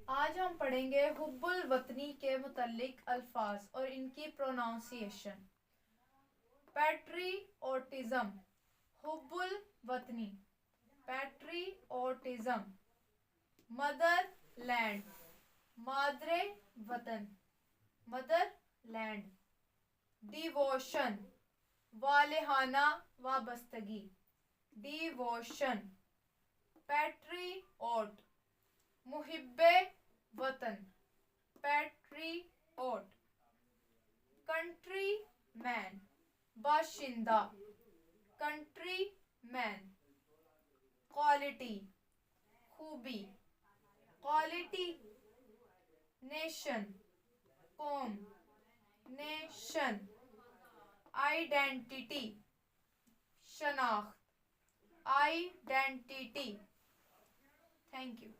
आज हम पढ़ेंगे हुब्बुल वतनी के मुतल्लिक अल्फाज और इनकी प्रोनाउंसिएशन। पैट्रियोटिज्म, हुब्बुल वतनी, पैट्रियोटिज्म। मदर लैंड, मादरे वतन, मदर लैंड। डिवोशन, वालेहाना वाबस्तगी, डिवोशन। पैट्रियोट, मुहिब्बे वतन, पैट्रियोट। कंट्री मैन, बाशिंदा, कंट्री मैन। क्वालिटी, खूबी, क्वालिटी। नेशन, कौम, नेशन। आइडेंटिटी, शनाख्त, आइडेंटिटी। Thank you.